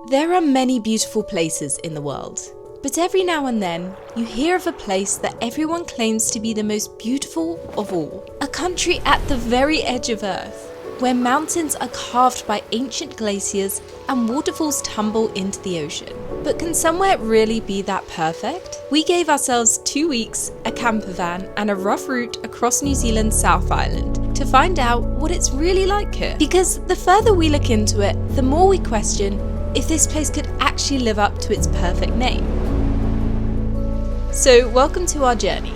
There are many beautiful places in the world, but every now and then you hear of a place that everyone claims to be the most beautiful of all. A country at the very edge of Earth, where mountains are carved by ancient glaciers and waterfalls tumble into the ocean. But can somewhere really be that perfect? We gave ourselves 2 weeks, a camper van and a rough route across New Zealand's South Island to find out what it's really like here. Because the further we look into it, the more we question if this place could actually live up to its perfect name. So welcome to our journey.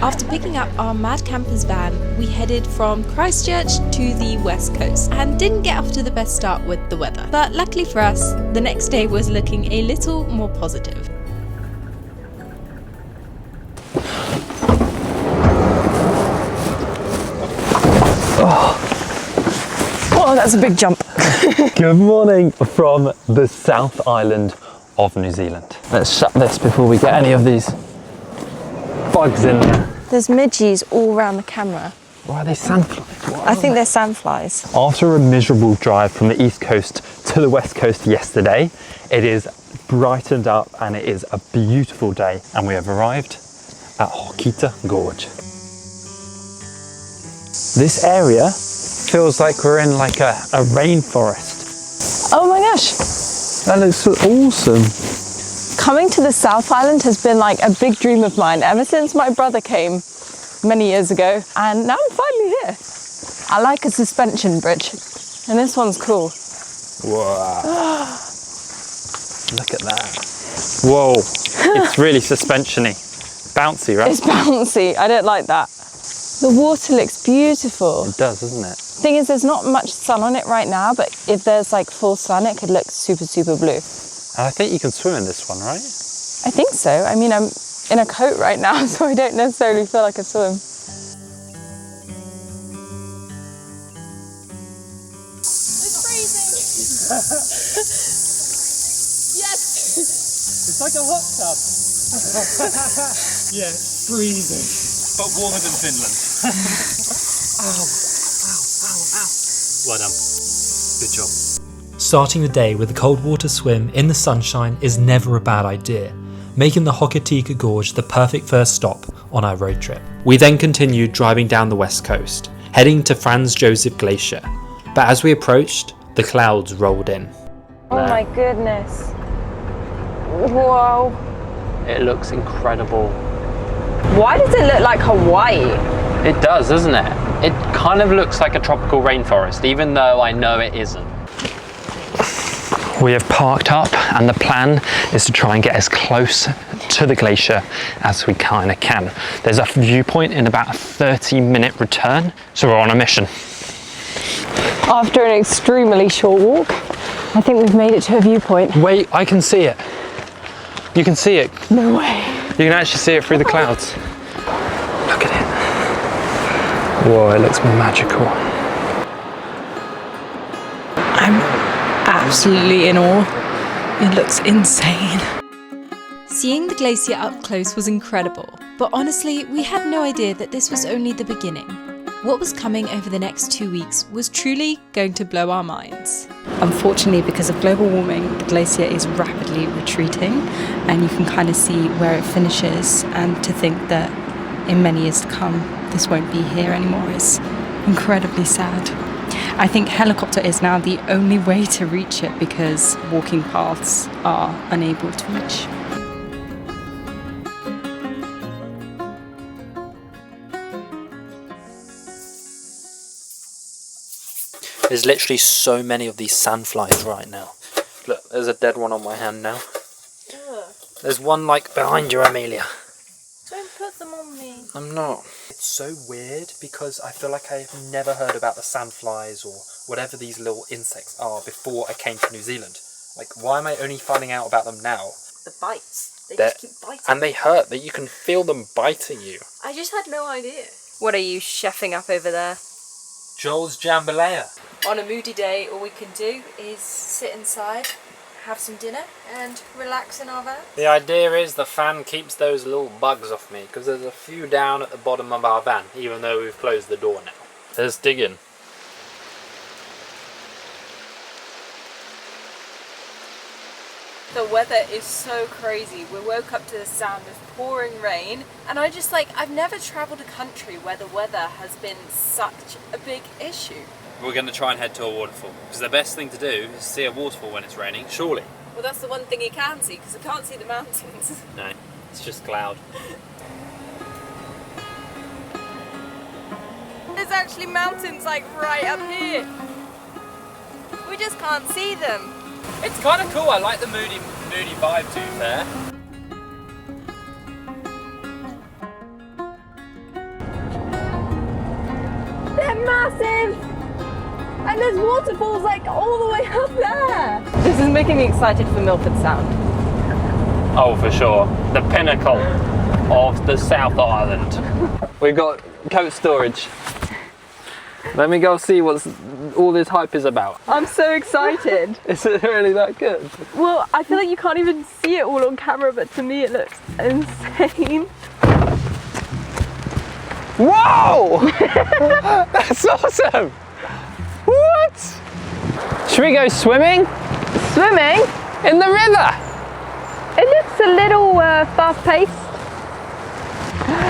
After picking up our Mad Campers van, we headed from Christchurch to the west coast and didn't get off to the best start with the weather. But luckily for us, the next day was looking a little more positive. Oh, that's a big jump. Good morning from the South Island of New Zealand. Let's shut this before we get any of these bugs in there. There's midges all around the camera. Why are they sandflies? I think they're sandflies. After a miserable drive from the east coast to the west coast yesterday, it is brightened up and it is a beautiful day, and we have arrived at Hokitika Gorge. This area feels like we're in like a rainforest. Oh my gosh. That looks so awesome. Coming to the South Island has been like a big dream of mine ever since my brother came many years ago, and now I'm finally here. I like a suspension bridge, and this one's cool. Wow. Look at that. Whoa, it's really suspension-y. Bouncy, right? It's bouncy, I don't like that. The water looks beautiful. It does, doesn't it? Thing is, there's not much sun on it right now, but if there's like full sun, it could look super, super blue. And I think you can swim in this one, right? I think so. I mean, I'm in a coat right now, so I don't necessarily feel like I swim. It's freezing! Yes! It's like a hot tub. Yeah, it's freezing. But warmer than Finland. Ow, ow, ow, ow. Well done. Good job. Starting the day with a cold water swim in the sunshine is never a bad idea, making the Hokitika Gorge the perfect first stop on our road trip. We then continued driving down the west coast, heading to Franz Josef Glacier, but as we approached, the clouds rolled in. Oh my goodness. Whoa. It looks incredible. Why does it look like Hawaii? It does, doesn't it? It kind of looks like a tropical rainforest, even though I know it isn't. We have parked up, and the plan is to try and get as close to the glacier as we kind of can. There's a viewpoint in about a 30-minute return, so we're on a mission. After an extremely short walk, I think we've made it to a viewpoint. Wait, I can see it. You can see it. No way. You can actually see it through the clouds. Look at it. Whoa, it looks magical. I'm absolutely in awe. It looks insane. Seeing the glacier up close was incredible, but honestly, we had no idea that this was only the beginning. What was coming over the next 2 weeks was truly going to blow our minds. Unfortunately, because of global warming, the glacier is rapidly retreating, and you can kind of see where it finishes, and to think that in many years to come this won't be here anymore is incredibly sad. I think helicopter is now the only way to reach it because walking paths are unable to reach. There's literally so many of these sandflies right now. Look, there's a dead one on my hand now. Ugh. There's one like behind you, Emilia. Don't put them on me. I'm not. It's so weird because I feel like I've never heard about the sandflies or whatever these little insects are before I came to New Zealand. Like, why am I only finding out about them now? The bites. They They're- just keep biting. And they hurt, that you can feel them biting you. I just had no idea. What are you chefing up over there? Joel's jambalaya. On a moody day, all we can do is sit inside, have some dinner, and relax in our van. The idea is the fan keeps those little bugs off me because there's a few down at the bottom of our van, even though we've closed the door now. Let's dig in. The weather is so crazy. We woke up to the sound of pouring rain, and I've never travelled a country where the weather has been such a big issue. We're going to try and head to a waterfall, because the best thing to do is see a waterfall when it's raining, surely. Well, that's the one thing you can see, because I can't see the mountains. No, it's just cloud. There's actually mountains like right up here. We just can't see them. It's kind of cool. I like the moody vibe to be fair. They're massive! And there's waterfalls like all the way up there! This is making me excited for Milford Sound. Oh, for sure. The pinnacle of the South Island. We've got coat storage. Let me go see what all this hype is about. I'm so excited. Is it really that good? Well, I feel like you can't even see it all on camera, but to me it looks insane. Whoa! That's awesome! What? Should we go swimming? Swimming? In the river? It looks a little fast-paced.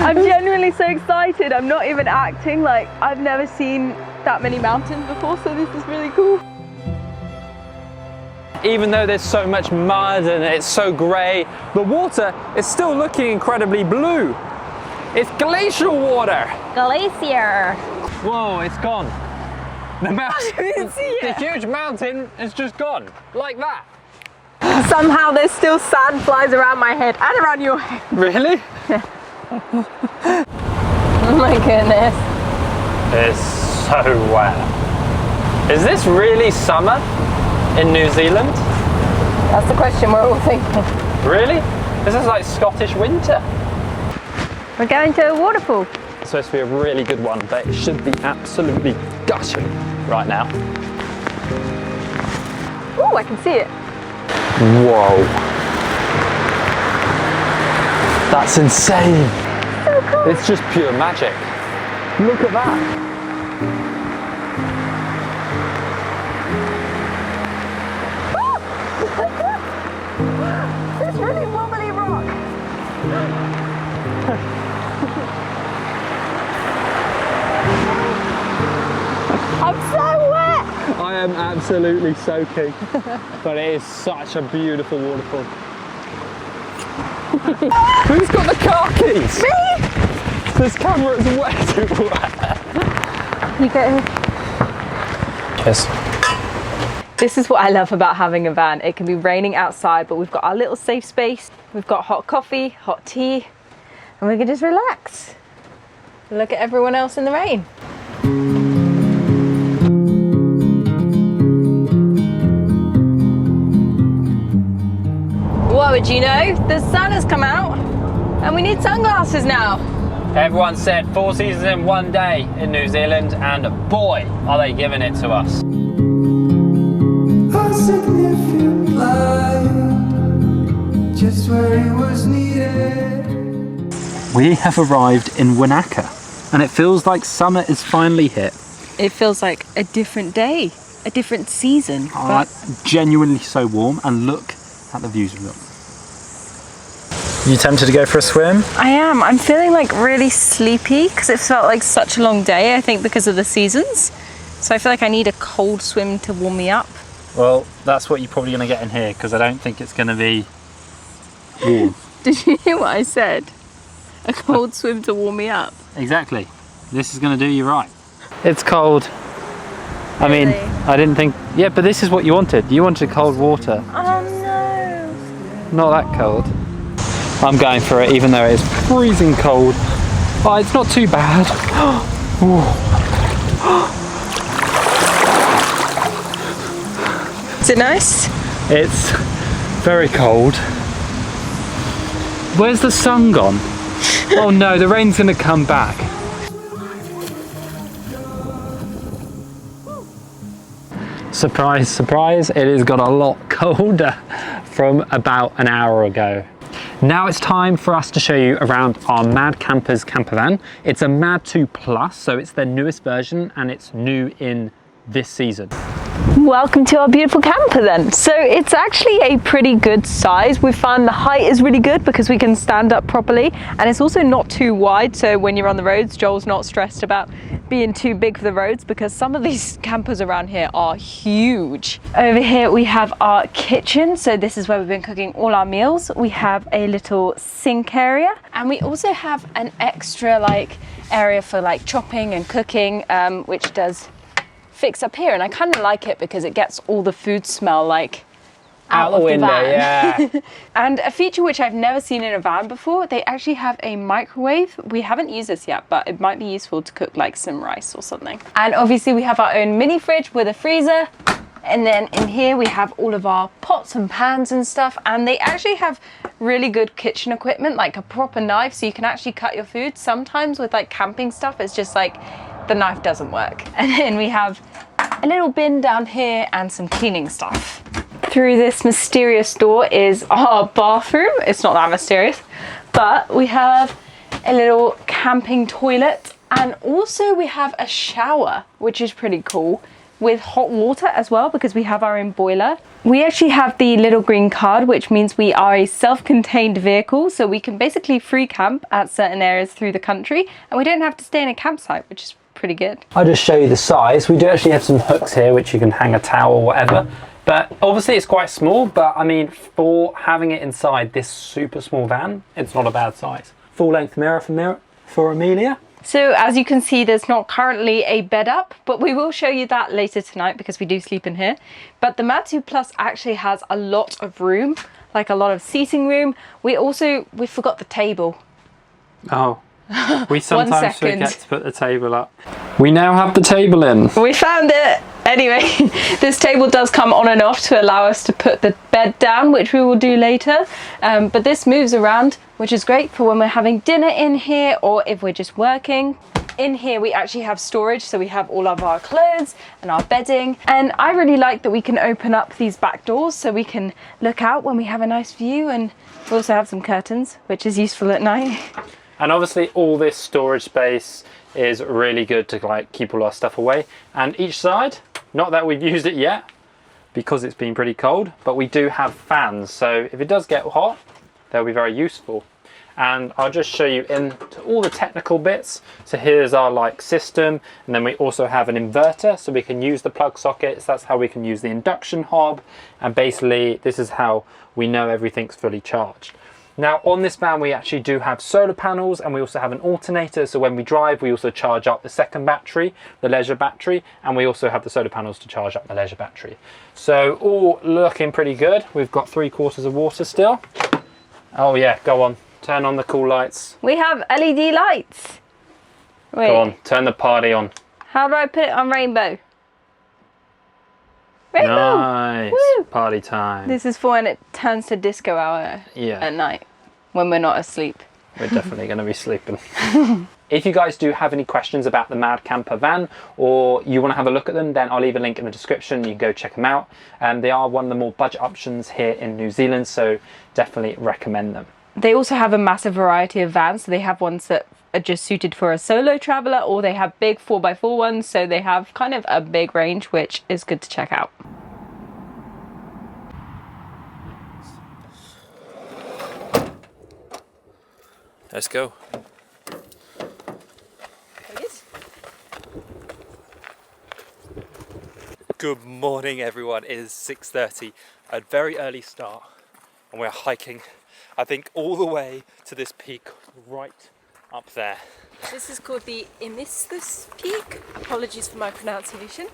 I'm genuinely so excited. I'm not even acting. Like, I've never seen that many mountains before, so this is really cool. Even though there's so much mud and it's so grey, the water is still looking incredibly blue. It's glacial water. Glacier. Whoa, it's gone. The mountain, I didn't see the it. huge mountain is just gone, like that. Somehow there's still sand flies around my head and around your head. Really? Oh my goodness. It's so wet. Is this really summer in New Zealand? That's the question we're all thinking. Really? This is like Scottish winter. We're going to a waterfall. It's supposed to be a really good one, but it should be absolutely gushing right now. Oh, I can see it. Whoa. That's insane. So cool. It's just pure magic. Look at that. This really wobbly rock. I'm so wet. I am absolutely soaking, but it is such a beautiful waterfall. Who's got the car keys? Me? This camera is way too wet. You get it. Yes. This is what I love about having a van. It can be raining outside, but we've got our little safe space. We've got hot coffee, hot tea, and we can just relax. Look at everyone else in the rain. What would you know? The sun has come out and we need sunglasses now. Everyone said 4 seasons in one day in New Zealand, and boy, are they giving it to us. A significant light, just where it was needed. We have arrived in Wanaka, and it feels like summer is finally hit. It feels like a different day, a different season. But genuinely so warm, and look at the views we've got. You tempted to go for a swim? I am. I'm feeling like really sleepy because it felt like such a long day, I think because of the seasons. So I feel like I need a cold swim to warm me up. Well, that's what you're probably going to get in here, because I don't think it's going to be warm. Did you hear what I said? A cold swim to warm me up. Exactly. This is going to do you right. It's cold. I mean, I didn't think... Yeah, but this is what you wanted. You wanted cold water. Oh no. Not that cold. I'm going for it, even though it is freezing cold. Oh, it's not too bad. Is it nice? It's very cold. Where's the sun gone? Oh no, the rain's gonna come back. Surprise, surprise, it has got a lot colder from about an hour ago. Now it's time for us to show you around our Mad Campers camper van. It's a Mad 2 Plus, so it's their newest version and it's new in this season. Welcome to our beautiful camper then. So it's actually a pretty good size. We found the height is really good because we can stand up properly, and it's also not too wide, so when you're on the roads, Joel's not stressed about being too big for the roads because some of these campers around here are huge. Over here we have our kitchen, so this is where we've been cooking all our meals. We have a little sink area, and we also have an extra area for chopping and cooking, which does fix up here, and I kind of like it because it gets all the food smell out of the van. Yeah. And a feature which I've never seen in a van before, they actually have a microwave. We haven't used this yet, but it might be useful to cook some rice or something. And obviously we have our own mini fridge with a freezer. And then in here we have all of our pots and pans and stuff, and they actually have really good kitchen equipment, like a proper knife, so you can actually cut your food. Sometimes with camping stuff, it's just the knife doesn't work. And then we have a little bin down here and some cleaning stuff. Through this mysterious door is our bathroom. It's not that mysterious, but we have a little camping toilet, and also we have a shower, which is pretty cool, with hot water as well because we have our own boiler. We actually have the little green card, which means we are a self-contained vehicle, so we can basically free camp at certain areas through the country, and we don't have to stay in a campsite, which is pretty good. I'll just show you the size. We do actually have some hooks here which you can hang a towel or whatever, but obviously it's quite small, but I mean, for having it inside this super small van, it's not a bad size. Full length mirror for Emilia. So as you can see, there's not currently a bed up, but we will show you that later tonight because we do sleep in here. But the Matsu Plus actually has a lot of room, a lot of seating room. We forgot the table. Oh, we sometimes forget to put the table up. We now have the table in. We found it! Anyway, this table does come on and off to allow us to put the bed down, which we will do later. But this moves around, which is great for when we're having dinner in here or if we're just working. In here we actually have storage, so we have all of our clothes and our bedding. And I really like that we can open up these back doors so we can look out when we have a nice view, and we also have some curtains, which is useful at night. And obviously all this storage space is really good to keep all our stuff away. And each side, not that we've used it yet because it's been pretty cold, but we do have fans, so if it does get hot, they'll be very useful. And I'll just show you into all the technical bits. So here's our system, and then we also have an inverter, so we can use the plug sockets. That's how we can use the induction hob, and basically this is how we know everything's fully charged. Now on this van we actually do have solar panels, and we also have an alternator, so when we drive we also charge up the second battery, the leisure battery, and we also have the solar panels to charge up the leisure battery. So all looking pretty good. We've got 3/4 of water still. Oh yeah, go on, turn on the cool lights. We have LED lights. Wait. Go on, turn the party on. How do I put it on rainbow? Rainbow! Nice, woo! Party time. This is for when it turns to disco hour at night, when we're not asleep. We're definitely going to be sleeping. If you guys do have any questions about the Mad Camper van, or you want to have a look at them, then I'll leave a link in the description. You can go check them out. They are one of the more budget options here in New Zealand, so definitely recommend them. They also have a massive variety of vans, so they have ones that are just suited for a solo traveller, or they have big 4x4 ones, so they have kind of a big range, which is good to check out. Let's go. Good morning everyone, it is 6:30, a very early start, and we're hiking, I think, all the way to this peak right up there. This is called the Isthmus Peak, apologies for my pronunciation,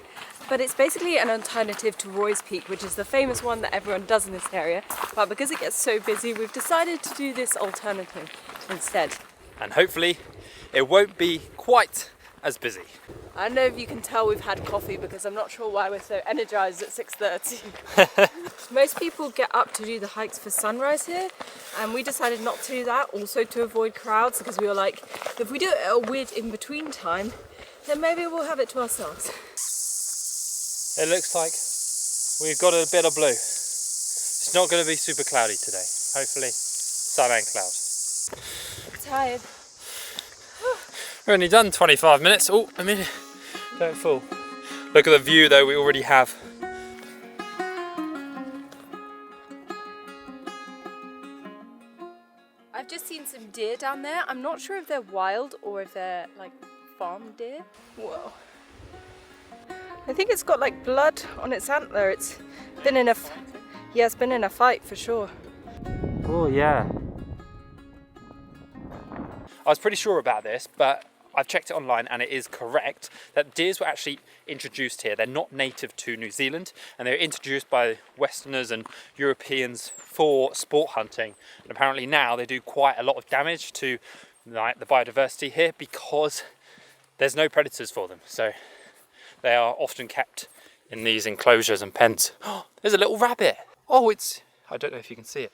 but it's basically an alternative to Roy's Peak, which is the famous one that everyone does in this area, but because it gets so busy we've decided to do this alternative instead. And hopefully it won't be quite as busy. I don't know if you can tell we've had coffee because I'm not sure why we're so energised at 6:30. Most people get up to do the hikes for sunrise here, and we decided not to do that, also to avoid crowds, because we were like, if we do it at a weird in-between time, then maybe we'll have it to ourselves. It looks like we've got a bit of blue. It's not going to be super cloudy today. Hopefully sun and clouds. I'm tired. We're only done 25 minutes. Oh, Emilia, don't fall. Look at the view though we already have I've just seen some deer down there. I'm not sure if they're wild or if they're like farm deer. Whoa. I think it's got like blood on its antler. It's been in a fight for sure. Oh yeah. I was pretty sure about this, but I've checked it online and it is correct that deers were actually introduced here. They're not native to New Zealand and they were introduced by Westerners and Europeans for sport hunting. And apparently now they do quite a lot of damage to like the biodiversity here because there's no predators for them. So they are often kept in these enclosures and pens. Oh, there's a little rabbit. Oh, I don't know if you can see it.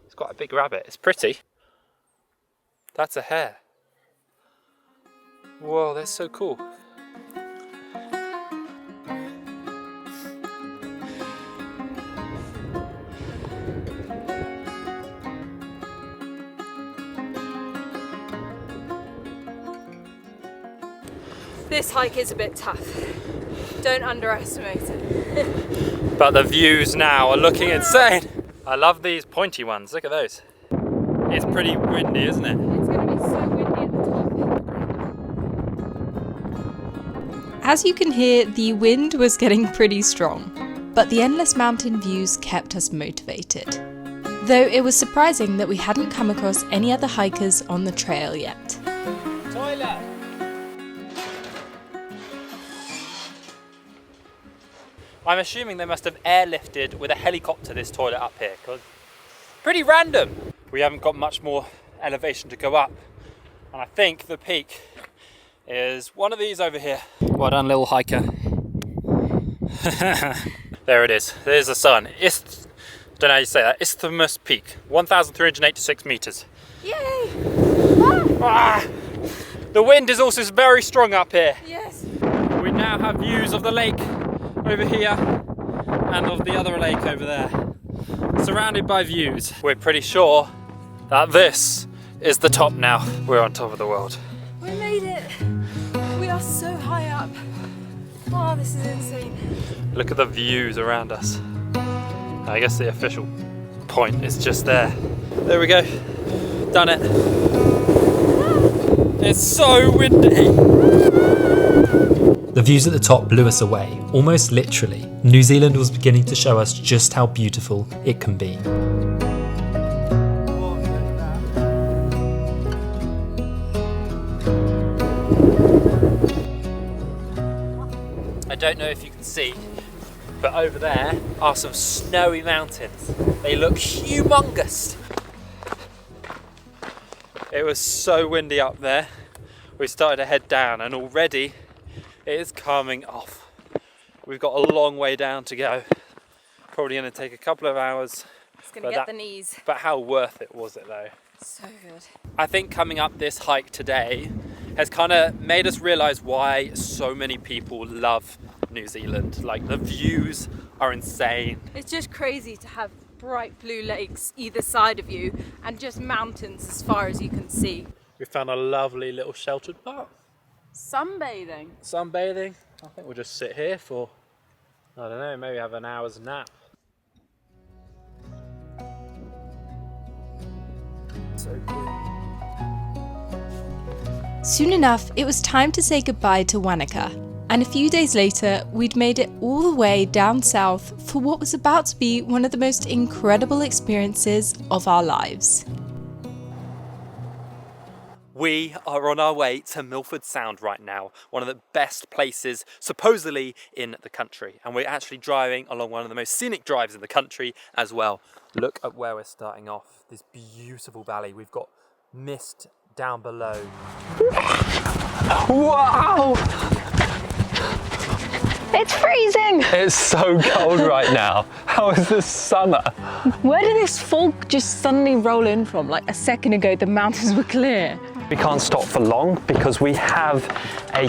It's quite a big rabbit. It's pretty. That's a hare. Whoa, that's so cool. This hike is a bit tough. Don't underestimate it. But the views now are looking insane. I love these pointy ones. Look at those. It's pretty windy, isn't it? It's going to be so windy at the top. As you can hear, the wind was getting pretty strong, but the endless mountain views kept us motivated. Though it was surprising that we hadn't come across any other hikers on the trail yet. Toilet! I'm assuming they must have airlifted with a helicopter this toilet up here, because pretty random. We haven't got much more elevation to go up, and I think the peak is one of these over here. Well done, little hiker. There it is. There's the sun. Don't know how you say that. Isthmus Peak, 1,386 meters. Yay! Ah! The wind is also very strong up here. Yes. We now have views of the lake over here and of the other lake over there. Surrounded by views. We're pretty sure that this is the top now. We're on top of the world. We made it. We are so high up. Oh, this is insane. Look at the views around us. I guess the official point is just there. There we go. Done it. It's so windy. The views at the top blew us away, almost literally. New Zealand was beginning to show us just how beautiful it can be. I don't know if you can see, but over there are some snowy mountains. They look humongous. It was so windy up there. We started to head down and already it is calming off. We've got a long way down to go. Probably going to take a couple of hours. It's going to get the knees. But how worth it was it though? So good. I think coming up this hike today has kind of made us realise why so many people love New Zealand. Like the views are insane. It's just crazy to have bright blue lakes either side of you and just mountains as far as you can see. We found a lovely little sheltered part. Sunbathing. Sunbathing. I think we'll just sit here for, I don't know, maybe have an hour's nap. So cool. Soon enough, it was time to say goodbye to Wanaka, and a few days later, we'd made it all the way down south for what was about to be one of the most incredible experiences of our lives. We are on our way to Milford Sound right now, one of the best places supposedly in the country. And we're actually driving along one of the most scenic drives in the country as well. Look at where we're starting off, this beautiful valley. We've got mist down below. Wow! It's freezing! It's so cold right now. How is this summer? Where did this fog just suddenly roll in from? Like a second ago, the mountains were clear. We can't stop for long because we have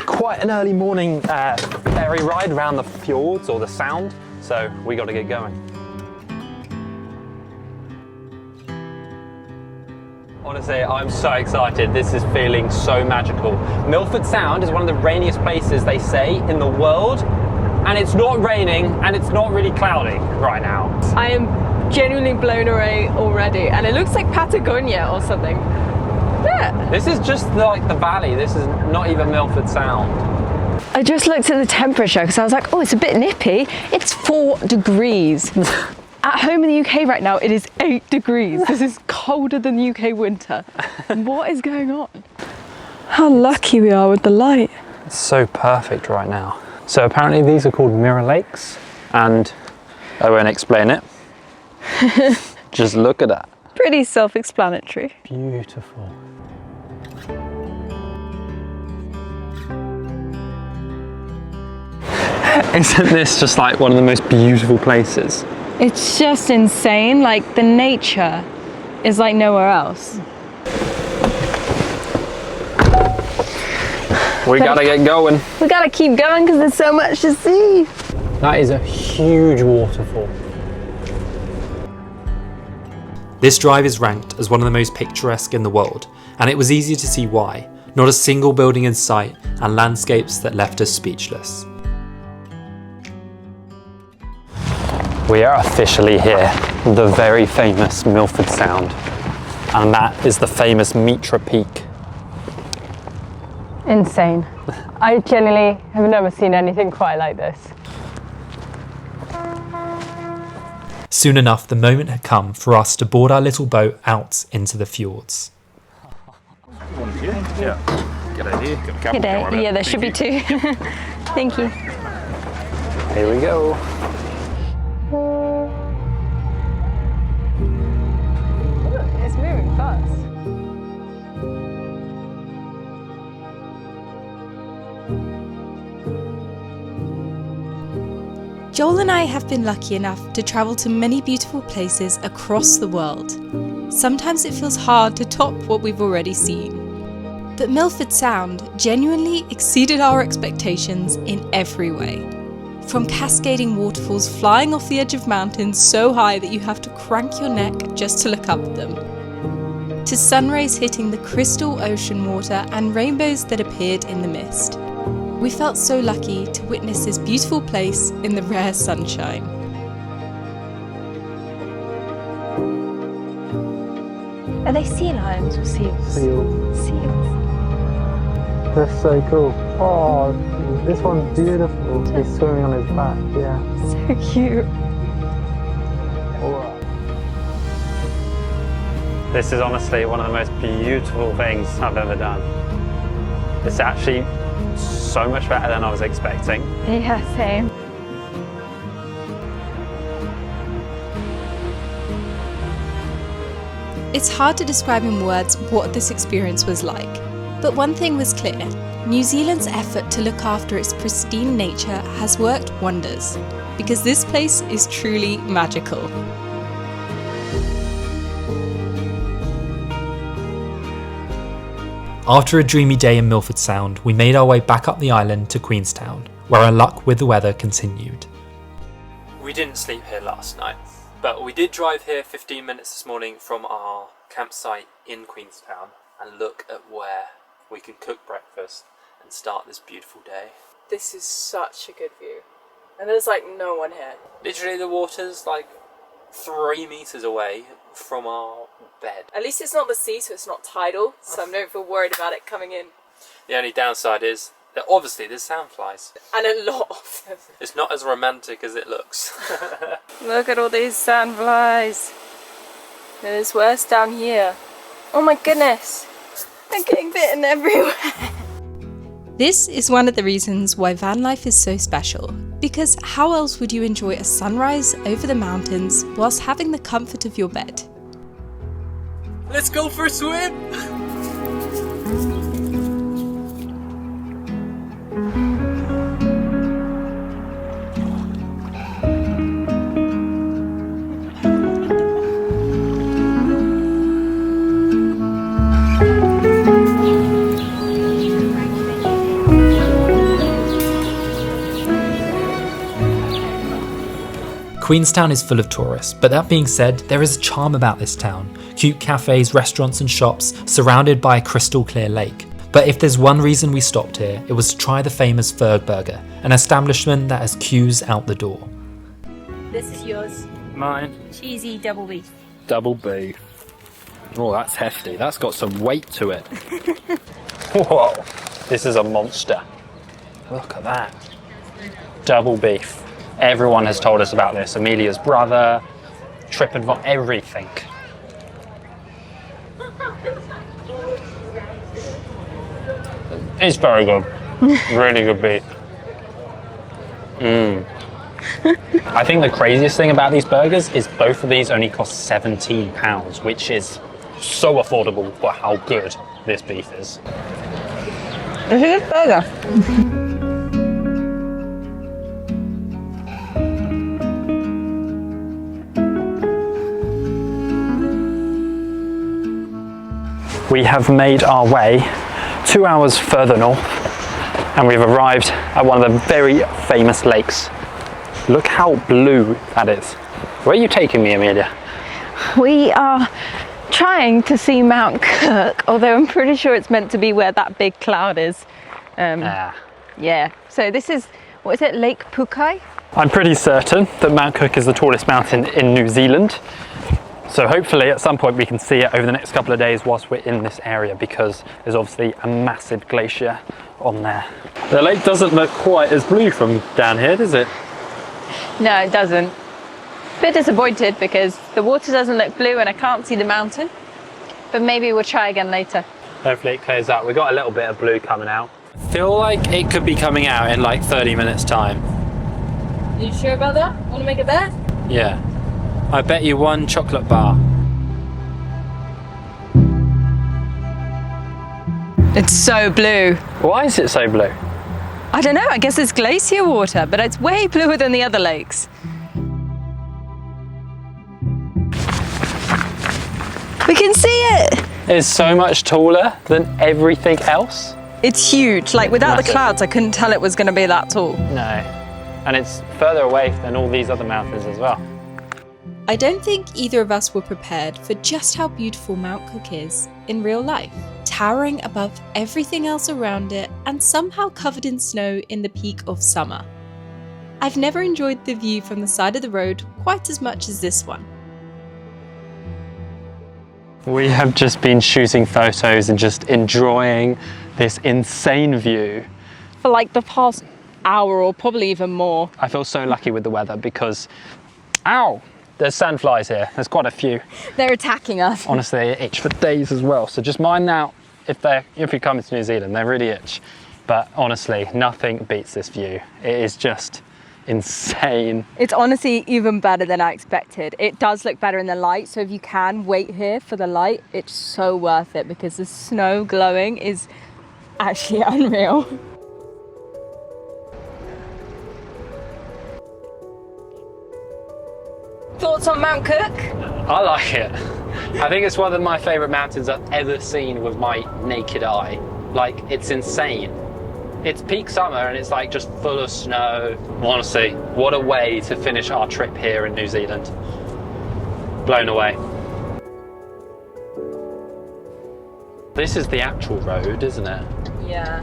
quite an early morning ferry ride around the fjords or the sound, so we got to get going. Honestly, I'm so excited. This is feeling so magical. Milford Sound is one of the rainiest places, they say, in the world, and it's not raining and it's not really cloudy right now. I am genuinely blown away already, and it looks like Patagonia or something. Yeah. This is just like the valley. This is not even Milford Sound. I just looked at the temperature because I was like, oh, it's a bit nippy. It's 4 degrees. At home in the UK right now, it is 8 degrees. This is colder than the UK winter. What is going on? How lucky we are with the light. It's so perfect right now. So apparently these are called mirror lakes, and I won't explain it. Just look at that. Pretty self-explanatory. Beautiful. Isn't this just like one of the most beautiful places? It's just insane. Like, the nature is like nowhere else. We gotta get going. We gotta keep going because there's so much to see. That is a huge waterfall. This drive is ranked as one of the most picturesque in the world, and it was easy to see why. Not a single building in sight, and landscapes that left us speechless. We are officially here, the very famous Milford Sound, and that is the famous Mitra Peak. Insane. I genuinely have never seen anything quite like this. Soon enough, the moment had come for us to board our little boat out into the fjords. Yeah. Good idea. Good day. Yeah, there should be 2. Thank you. Here we go. It's moving fast. Joel and I have been lucky enough to travel to many beautiful places across the world. Sometimes it feels hard to top what we've already seen. But Milford Sound genuinely exceeded our expectations in every way. From cascading waterfalls flying off the edge of mountains so high that you have to crank your neck just to look up at them, to sun rays hitting the crystal ocean water and rainbows that appeared in the mist. We felt so lucky to witness this beautiful place in the rare sunshine. Are they sea lions or seals? Seals. That's so cool. Oh, this one's beautiful. He's swimming on his back, yeah. So cute. This is honestly one of the most beautiful things I've ever done. It's actually so much better than I was expecting. Yeah, same. It's hard to describe in words what this experience was like, but one thing was clear. New Zealand's effort to look after its pristine nature has worked wonders, because this place is truly magical. After a dreamy day in Milford Sound, we made our way back up the island to Queenstown, where our luck with the weather continued. We didn't sleep here last night, but we did drive here 15 minutes this morning from our campsite in Queenstown and look at where we can cook breakfast and start this beautiful day. This is such a good view. And there's like no one here. Literally the water's like 3 meters away from our bed. At least it's not the sea, so it's not tidal, so I don't feel worried about it coming in. The only downside is that obviously there's sandflies. And a lot of them. It's not as romantic as it looks. Look at all these sandflies. It's worse down here. Oh my goodness. I'm getting bitten everywhere. This is one of the reasons why van life is so special, because how else would you enjoy a sunrise over the mountains whilst having the comfort of your bed? Let's go for a swim! Queenstown is full of tourists, but that being said, there is a charm about this town. Cute cafes, restaurants and shops, surrounded by a crystal clear lake. But if there's one reason we stopped here, it was to try the famous Ferg Burger, an establishment that has queues out the door. This is yours. Mine. Cheesy double beef. Double beef. Oh, that's hefty. That's got some weight to it. Whoa, this is a monster. Look at that. Double beef. Everyone has told us about this. Emilia's brother, TripAdvisor, everything. It's very good. Really good beef. I think the craziest thing about these burgers is both of these only cost £17, which is so affordable for how good this beef is. It's a good burger. We have made our way 2 hours further north and we've arrived at one of the very famous lakes. Look how blue that is. Where are you taking me, Emilia? We are trying to see Mount Cook, although I'm pretty sure it's meant to be where that big cloud is. Yeah, so this is, what is it, Lake Pukai? I'm pretty certain that Mount Cook is the tallest mountain in New Zealand. So hopefully at some point we can see it over the next couple of days whilst we're in this area, because there's obviously a massive glacier on there. The lake doesn't look quite as blue from down here, does it? No, it doesn't. Bit disappointed because the water doesn't look blue and I can't see the mountain, but maybe we'll try again later. Hopefully it clears up. We've got a little bit of blue coming out. Feel like it could be coming out in like 30 minutes time. Are you sure about that? Want to make a bet? Yeah. I bet you one chocolate bar. It's so blue. Why is it so blue? I don't know, I guess it's glacier water, but it's way bluer than the other lakes. We can see it! It's so much taller than everything else. It's huge, like without Massive. the clouds I couldn't tell it was going to be that tall. No. And it's further away than all these other mountains as well. I don't think either of us were prepared for just how beautiful Mount Cook is in real life, towering above everything else around it and somehow covered in snow in the peak of summer. I've never enjoyed the view from the side of the road quite as much as this one. We have just been shooting photos and just enjoying this insane view. For like the past hour or probably even more. I feel so lucky with the weather because, ow, there's sandflies here. There's quite a few. They're attacking us. Honestly, they itch for days as well. So just mind now, if you're coming to New Zealand, they really itch. But honestly, nothing beats this view. It is just insane. It's honestly even better than I expected. It does look better in the light, so if you can wait here for the light, it's so worth it because the snow glowing is actually unreal. Thoughts on Mount Cook? I like it. I think it's one of my favourite mountains I've ever seen with my naked eye. Like, it's insane. It's peak summer and it's like just full of snow. Honestly, what a way to finish our trip here in New Zealand. Blown away. This is the actual road, isn't it? Yeah.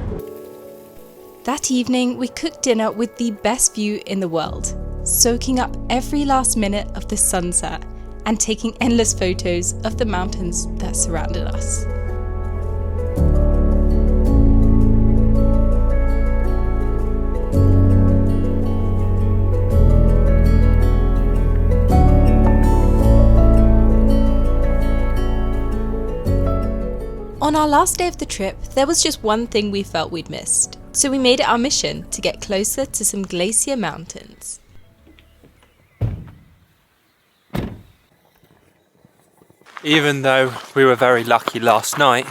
That evening, we cooked dinner with the best view in the world, soaking up every last minute of the sunset and taking endless photos of the mountains that surrounded us. On our last day of the trip, there was just one thing we felt we'd missed, so we made it our mission to get closer to some glacier mountains. Even though we were very lucky last night,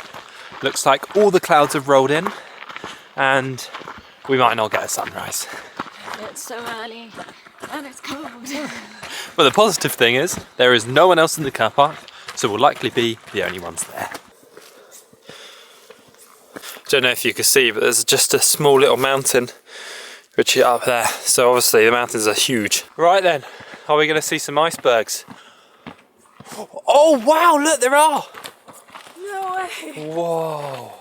looks like all the clouds have rolled in and we might not get a sunrise. It's so early and it's cold. But the positive thing is, there is no one else in the car park, so we'll likely be the only ones there. Don't know if you can see, but there's just a small little mountain which is up there. So obviously the mountains are huge. Right then, are we going to see some icebergs? Oh wow, look, there are! No way. Whoa.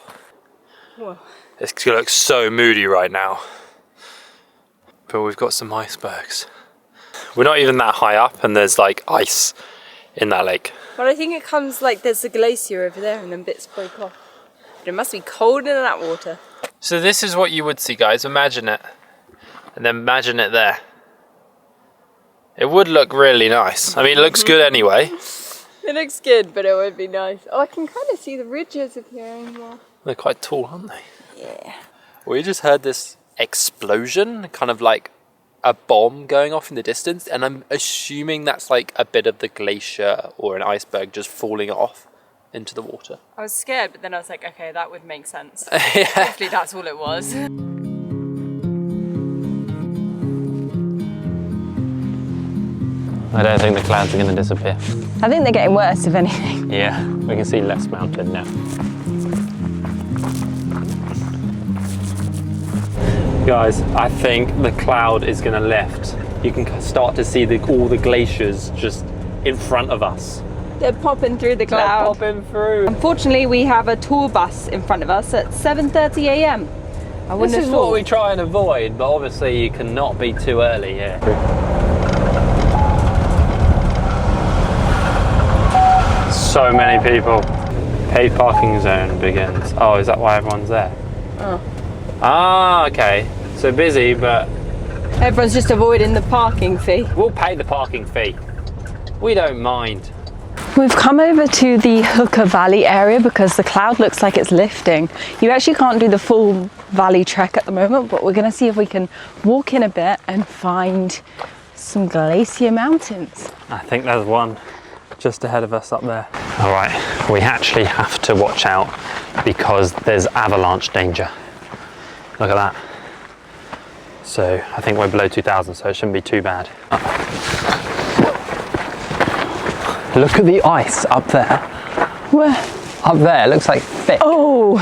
Whoa. It looks so moody right now. But we've got some icebergs. We're not even that high up and there's like ice in that lake. Well, I think it comes like there's a glacier over there and then bits break off. But it must be cold in that water. So this is what you would see, guys. Imagine it. And then imagine it there. It would look really nice. I mean, it looks good anyway. It looks good, but it would be nice. Oh, I can kind of see the ridges appearing more. They're quite tall, aren't they? Yeah. We just heard this explosion, kind of like a bomb going off in the distance, and I'm assuming that's like a bit of the glacier or an iceberg just falling off into the water. I was scared, but then I was like, okay, that would make sense. Yeah. Hopefully that's all it was. I don't think the clouds are going to disappear. I think they're getting worse, if anything. Yeah, we can see less mountain now. Guys, I think the cloud is going to lift. You can start to see all the glaciers just in front of us. They're popping through the cloud. They're popping through. Unfortunately, we have a tour bus in front of us at 7:30 a.m. This is what we try and avoid, but obviously you cannot be too early here. So many people. Paid parking zone begins. Oh, is that why everyone's there? Oh. Ah, okay. So busy, but Everyone's just avoiding the parking fee. we'll pay the parking fee. We don't mind. We've come over to the Hooker Valley area because the cloud looks like it's lifting. You actually can't do the full valley trek at the moment, but we're going to see if we can walk in a bit and find some glacier mountains. I think there's one just ahead of us up there. All right, we actually have to watch out because there's avalanche danger. Look at that. So I think we're below 2,000, so it shouldn't be too bad. Look at the ice up there. Where? Up there, it looks like thick. Oh,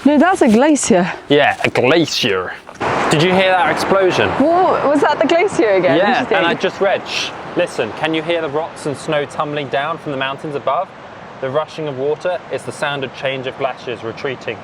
no, that's a glacier. Yeah, a glacier. Did you hear that explosion? Whoa, was that the glacier again? Yeah, and I just read, shh, listen, can you hear the rocks and snow tumbling down from the mountains above? The rushing of water is the sound of change of glaciers retreating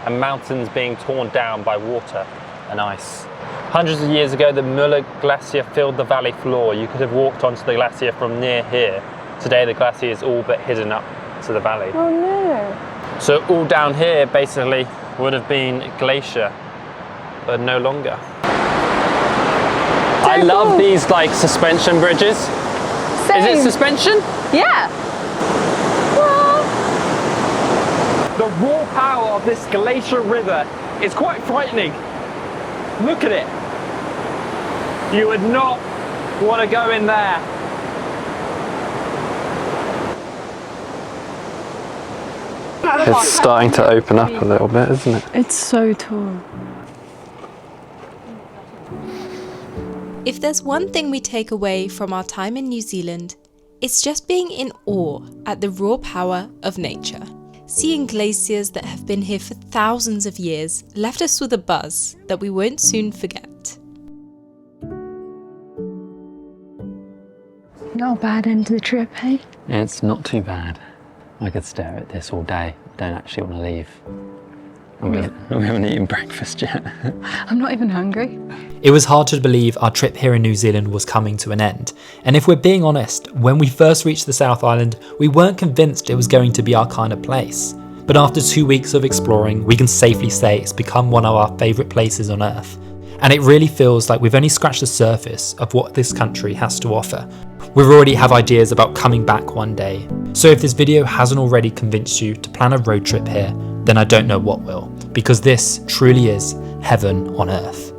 and mountains being torn down by water and ice. Hundreds of years ago, the Muller Glacier filled the valley floor. You could have walked onto the glacier from near here. Today, the glacier is all but hidden up to the valley. Oh no. So all down here basically would have been glacier, but no longer. I love these like suspension bridges. Same. Is it suspension? Yeah. The raw power of this glacier river is quite frightening. Look at it. You would not want to go in there. It's starting to open up a little bit, isn't it? It's so tall. If there's one thing we take away from our time in New Zealand, it's just being in awe at the raw power of nature. Seeing glaciers that have been here for thousands of years left us with a buzz that we won't soon forget. Not a bad end to the trip, hey? It's not too bad. I could stare at this all day. Don't actually want to leave. We haven't eaten breakfast yet. I'm not even hungry. It was hard to believe our trip here in New Zealand was coming to an end. And if we're being honest, when we first reached the South Island, we weren't convinced it was going to be our kind of place. But after 2 weeks of exploring, we can safely say it's become one of our favourite places on Earth. And it really feels like we've only scratched the surface of what this country has to offer. We already have ideas about coming back one day. So if this video hasn't already convinced you to plan a road trip here, then I don't know what will, because this truly is heaven on earth.